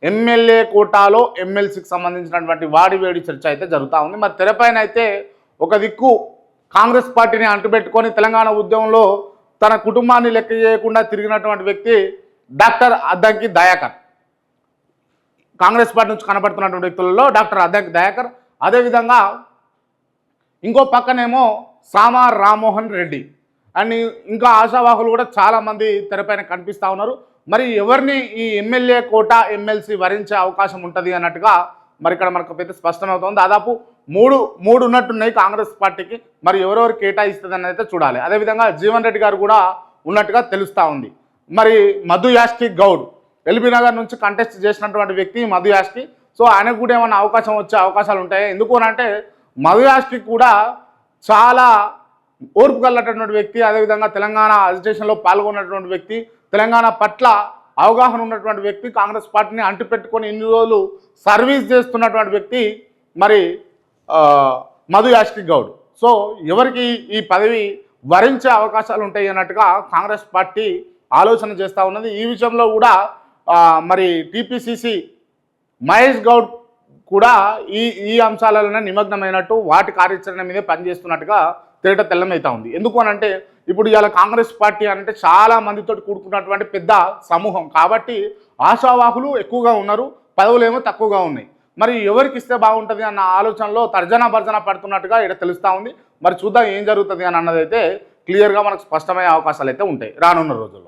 MLA కోటాలో ఎమ్మెల్సీకి సంబంధించినటువంటి వాడివేడి చర్చ అయితే జరుగుతూ ఉంది. మరి తెరపైన అయితే ఒక దిక్కు కాంగ్రెస్ పార్టీని అంటుపెట్టుకొని తెలంగాణ ఉద్యమంలో తన కుటుంబాన్ని లెక్క చేయకుండా తిరిగినటువంటి వ్యక్తి డాక్టర్ అద్దంకి దయాకర్. కాంగ్రెస్ పార్టీ నుంచి కనబడుతున్నటువంటి వ్యక్తులలో డాక్టర్ అద్దంకి దయాకర్, అదేవిధంగా ఇంకో పక్కనేమో సామా రామ్మోహన్ రెడ్డి అండ్ ఇంకా ఆశావాహులు కూడా చాలామంది తెరపైన కనిపిస్తూ ఉన్నారు. మరి ఎవరిని ఈ ఎమ్మెల్యే కోట ఎమ్మెల్సీ వరించే అవకాశం ఉంటుంది అన్నట్టుగా మరి ఇక్కడ మనకు అయితే స్పష్టమవుతుంది. దాదాపు మూడు ఉన్నట్టున్నాయి కాంగ్రెస్ పార్టీకి. మరి ఎవరెవరు కేటాయిస్తుంది అయితే చూడాలి. అదేవిధంగా జీవన్ రెడ్డి గారు కూడా ఉన్నట్టుగా తెలుస్తూ ఉంది. మరి మధు యాష్కి గౌడ్ ఎల్బీ నగర్ నుంచి కంటెస్ట్ చేసినటువంటి వ్యక్తి మధు యాష్కి. సో ఆయనకు కూడా ఏమైనా అవకాశం వచ్చే అవకాశాలు ఉంటాయి. ఎందుకు అంటే మధు యాష్కి కూడా చాలా ఓర్పు కల్లటువంటి వ్యక్తి, అదేవిధంగా తెలంగాణ అజిటేషన్లో పాల్గొన్నటువంటి వ్యక్తి, తెలంగాణ పట్ల అవగాహన ఉన్నటువంటి వ్యక్తి, కాంగ్రెస్ పార్టీని అంటిపెట్టుకొని ఇన్ని రోజులు సర్వీస్ చేస్తున్నటువంటి వ్యక్తి మరి మధు యాష్కి గౌడ్. సో ఎవరికి ఈ పదవి వరించే అవకాశాలు ఉంటాయి అన్నట్టుగా కాంగ్రెస్ పార్టీ ఆలోచన చేస్తూ ఉన్నది. ఈ విషయంలో కూడా మరి టీపీసీసీ మహేష్ గౌడ్ కూడా ఈ అంశాలలోనే నిమగ్నమైనట్టు వాటి కార్యాచరణ మీదే పనిచేస్తున్నట్టుగా తేట తెల్లమైతా ఉంది. ఎందుకు అనంటే ఇప్పుడు ఇవాళ కాంగ్రెస్ పార్టీ అంటే చాలా మందితో కూడుకున్నటువంటి పెద్ద సమూహం కాబట్టి ఆశావాహులు ఎక్కువగా ఉన్నారు, పదవులేమో తక్కువగా ఉన్నాయి. మరి ఎవరికి ఇస్తే బాగుంటుంది అన్న ఆలోచనలో తర్జన భర్జన పడుతున్నట్టుగా ఇక్కడ తెలుస్తూ ఉంది. మరి చూద్దాం ఏం జరుగుతుంది అని అన్నదైతే క్లియర్గా మనకు స్పష్టమయ్యే అవకాశాలు అయితే ఉంటాయి రానున్న రోజుల్లో.